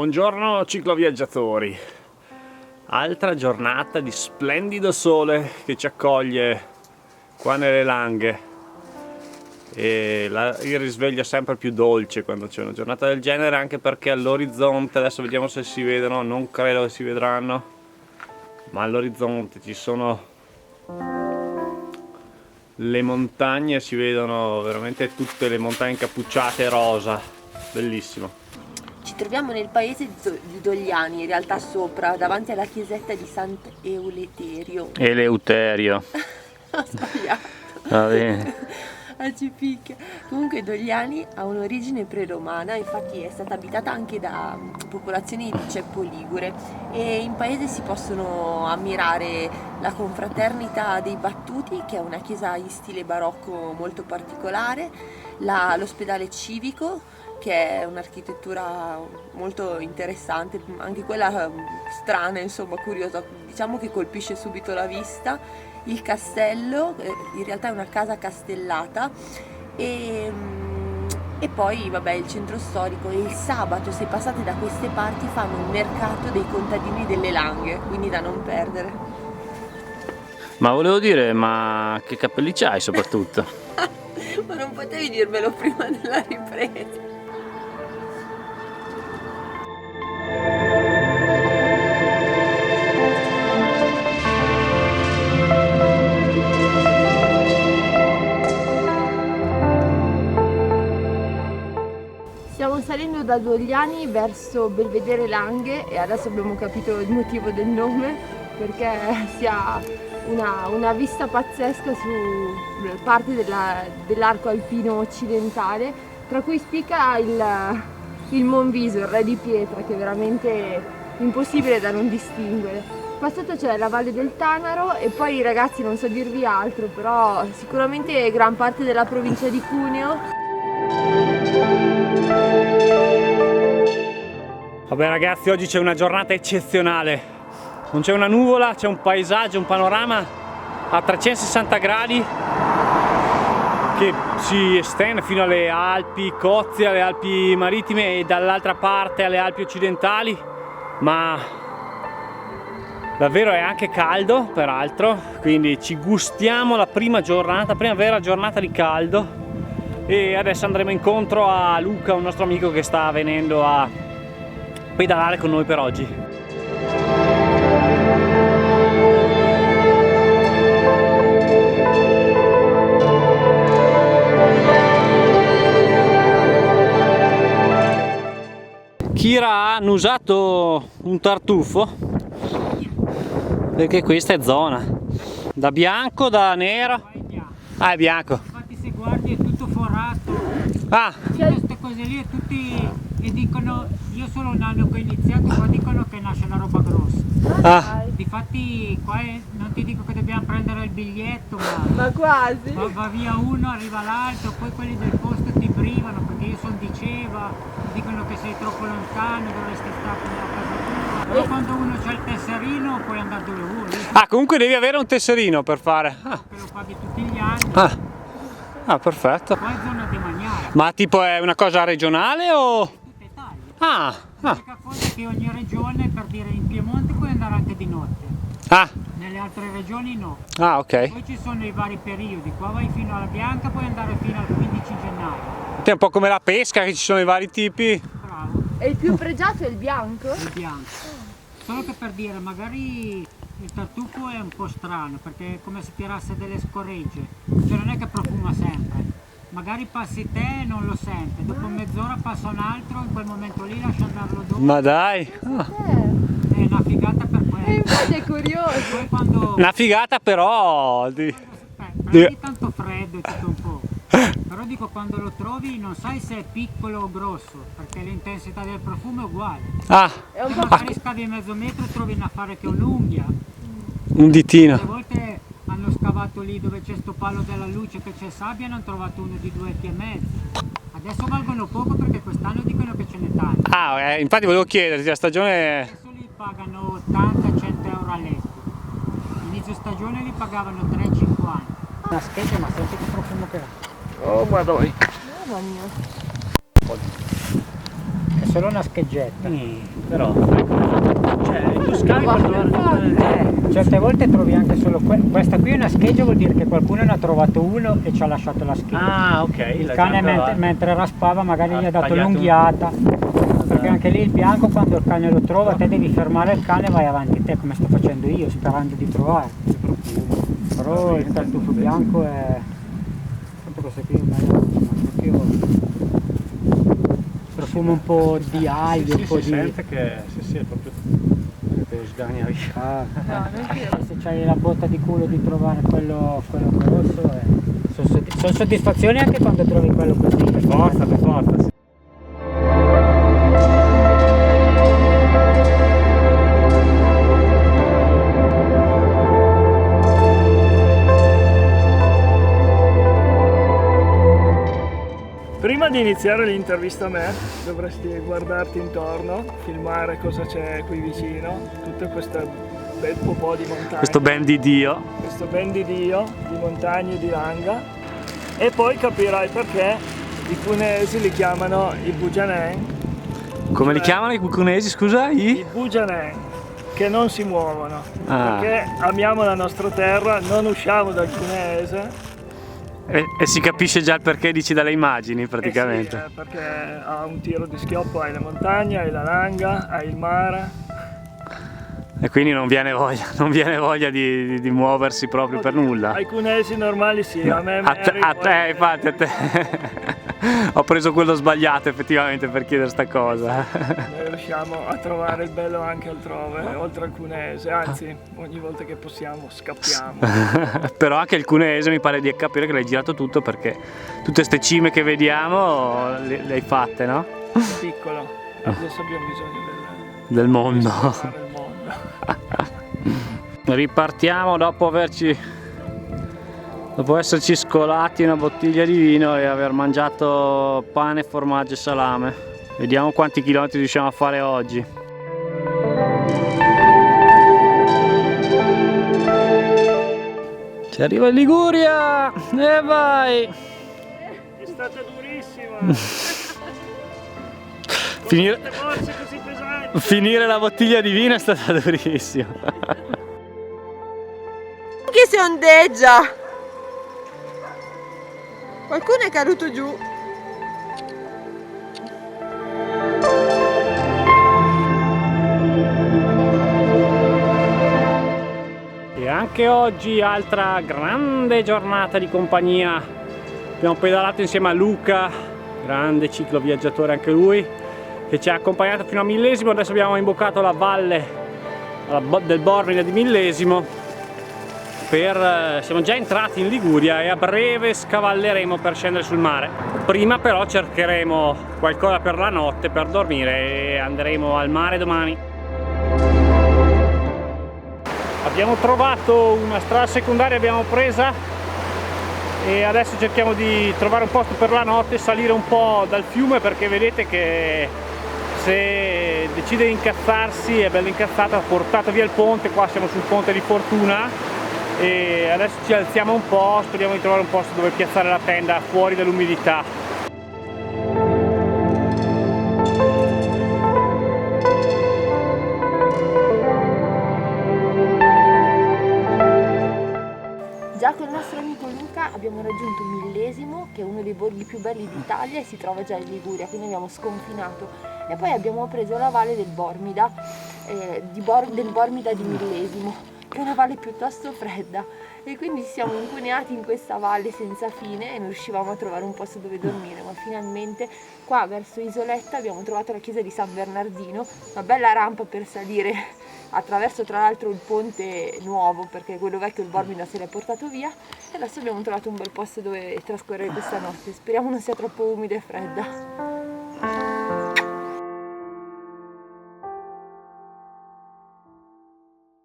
Buongiorno cicloviaggiatori, altra giornata di splendido sole che ci accoglie qua nelle Langhe e il risveglio è sempre più dolce quando c'è una giornata del genere, anche perché all'orizzonte, adesso vediamo se si vedono, non credo che si vedranno, ma all'orizzonte ci sono le montagne, si vedono veramente tutte le montagne incappucciate rosa, bellissimo. Ci troviamo nel paese di Dogliani, in realtà sopra, davanti alla chiesetta di Sant'Eleuterio. Eleuterio. Ho sbagliato. Va bene. Ci picchia. Comunque Dogliani ha un'origine preromana, infatti è stata abitata anche da popolazioni di ceppo ligure e in paese si possono ammirare la confraternita dei Battuti, che è una chiesa in stile barocco molto particolare, l'ospedale civico, che è un'architettura molto interessante, anche quella strana, insomma curiosa, diciamo che colpisce subito la vista, il castello, in realtà è una casa castellata, e poi vabbè il centro storico. E il sabato, se passate da queste parti, fanno un mercato dei contadini delle Langhe, quindi da non perdere. Ma volevo dire, ma che capelli c'hai soprattutto? Ma non potevi dirmelo prima della ripresa? Stiamo salendo da Dogliani verso Belvedere Langhe e adesso abbiamo capito il motivo del nome, perché si ha una vista pazzesca su parte dell'arco alpino occidentale, tra cui spicca il Monviso, il re di pietra, che è veramente impossibile da non distinguere. Qua sotto c'è la Valle del Tanaro e poi, ragazzi, non so dirvi altro, però sicuramente gran parte della provincia di Cuneo. Vabbè ragazzi, oggi c'è una giornata eccezionale, non c'è una nuvola, c'è un paesaggio, un panorama a 360 gradi che si estende fino alle Alpi Cozie, alle Alpi Marittime e dall'altra parte alle Alpi occidentali, ma davvero è anche caldo peraltro, quindi ci gustiamo la prima vera giornata di caldo. E adesso andremo incontro a Luca, un nostro amico che sta venendo a pedalare con noi per oggi. Kira ha annusato un tartufo perché questa è zona da bianco, da nero. Ah, è bianco. Infatti se guardi è tutto forato. Ah, Queste cose lì e tutti e dicono, io solo un anno che ho iniziato, qua dicono che nasce la roba grossa. ah. Difatti qua non ti dico che dobbiamo prendere il biglietto, Ma quasi! va via uno, arriva l'altro, poi quelli del posto ti brivano perché io sono di Ceva, dicono che sei troppo lontano, dovresti stare a casa tua. Però quando uno c'ha il tesserino puoi andare dove vuoi. Ah, comunque devi avere un tesserino per fare. Ah, Che lo paghi tutti gli anni. ah, perfetto. Qua è zona demaniale. Ma tipo è una cosa regionale o? Tutta Italia. Ah, L'unica cosa è che ogni regione, per dire in Piemonte, puoi andare anche di notte, ah, nelle altre regioni no. ah, ok. Poi ci sono i vari periodi, qua vai fino alla bianca, puoi andare fino al 15 gennaio. È un po' come la pesca, che ci sono i vari tipi. Bravo, E il più pregiato è il bianco? il bianco. Solo che per dire, magari il tartufo è un po' strano, perché è come se tirasse delle scoregge, cioè non è che profuma sempre. Magari passi te e non lo sente, dopo mezz'ora passa un altro, in quel momento lì lascia andarlo dopo. Ma dai, ah. È una figata per quello. Infatti è curioso! Poi quando Una figata però prendi tanto freddo e tutto un po', però dico quando lo trovi non sai se è piccolo o grosso, perché l'intensità del profumo è uguale. Ah, È un Se po' magari scavi mezzo metro e trovi un affare che è un'unghia. un ditino. A volte hanno scavato lì dove c'è sto palo della luce che c'è sabbia e hanno trovato uno di 2,5 kg. Adesso valgono poco perché quest'anno dicono che ce n'è tanto. Ah, infatti volevo chiederti, la stagione. Adesso li pagano 80-100 euro a letto. Inizio stagione li pagavano 3,50. Una scheggia, ma senti che profumo che ha. Oh, madonna. Mamma mia! solo una scheggetta. Però, cioè, tu scavi per trovare... Certe volte trovi anche solo questa qui è una scheggia, vuol dire che qualcuno ne ha trovato uno e ci ha lasciato la scheggia. Ah, ok. Il cane mentre raspava magari gli ha dato tagliato l'unghiata. Perché anche lì il bianco, quando il cane lo trova, te devi fermare il cane e vai avanti te, come sto facendo io, sperando di trovare. Però il tartufo bianco è... questo qui è proprio... profuma un po' di aglio, un po' si di... sente che sì, è proprio sgagna via. Se c'hai la botta di culo di trovare quello grosso, sono soddisfazioni anche quando trovi quello così. Per forza, sì. Prima di iniziare l'intervista a me dovresti guardarti intorno, filmare cosa c'è qui vicino, tutto questo bel popò di montagne. Questo ben di Dio. Questo ben di Dio, di montagne e di langa, e poi capirai perché i cunesi li chiamano i Bujanen. Come li chiamano i cunesi, scusa? I Bujanen, che non si muovono, Ah. perché amiamo la nostra terra, non usciamo dal cunese. E si capisce già il perché, dici, dalle immagini praticamente. Sì, perché a un tiro di schioppo hai le montagne, hai la langa, hai il mare. E quindi non viene voglia di muoversi proprio per nulla. Ai cunesi normali sì, a me A te, infatti, a te. Ho preso quello sbagliato effettivamente per chiedere sta cosa. Noi riusciamo a trovare il bello anche altrove, oltre al cunese, anzi ogni volta che possiamo scappiamo. Però anche il cunese mi pare di capire che l'hai girato tutto, perché tutte ste cime che vediamo le hai fatte, no? Piccolo, adesso abbiamo bisogno Del mondo. del mondo. Ripartiamo dopo esserci scolati una bottiglia di vino e aver mangiato pane, formaggio e salame. Vediamo quanti chilometri riusciamo a fare oggi. Ci arriva in Liguria! E vai! È stata durissima! Borse così pesanti! Finire la bottiglia di vino è stata durissima. Che si ondeggia! Qualcuno è caduto giù. E anche oggi altra grande giornata di compagnia. Abbiamo pedalato insieme a Luca, grande cicloviaggiatore anche lui, che ci ha accompagnato fino a Millesimo. Adesso abbiamo imboccato la valle del Bormida di Millesimo. Siamo già entrati in Liguria e a breve scavalleremo per scendere sul mare. Prima però cercheremo qualcosa per la notte per dormire e andremo al mare domani. Abbiamo trovato una strada secondaria, abbiamo presa, e adesso cerchiamo di trovare un posto per la notte, salire un po' dal fiume, perché vedete che se decide di incazzarsi è bello incazzato, ha portato via il ponte. Qua siamo sul ponte di Fortuna e adesso ci alziamo un po', speriamo di trovare un posto dove piazzare la tenda fuori dall'umidità. Già con il nostro amico Luca abbiamo raggiunto Millesimo, che è uno dei borghi più belli d'Italia e si trova già in Liguria, quindi abbiamo sconfinato. E poi abbiamo preso la valle del Bormida, del Bormida di Millesimo, che è una valle piuttosto fredda, e quindi siamo incuneati in questa valle senza fine e non riuscivamo a trovare un posto dove dormire, ma finalmente qua verso Isoletta abbiamo trovato la chiesa di San Bernardino, una bella rampa per salire attraverso tra l'altro il ponte nuovo, perché quello vecchio il Bormida se l'è portato via, e adesso abbiamo trovato un bel posto dove trascorrere questa notte. Speriamo non sia troppo umida e fredda.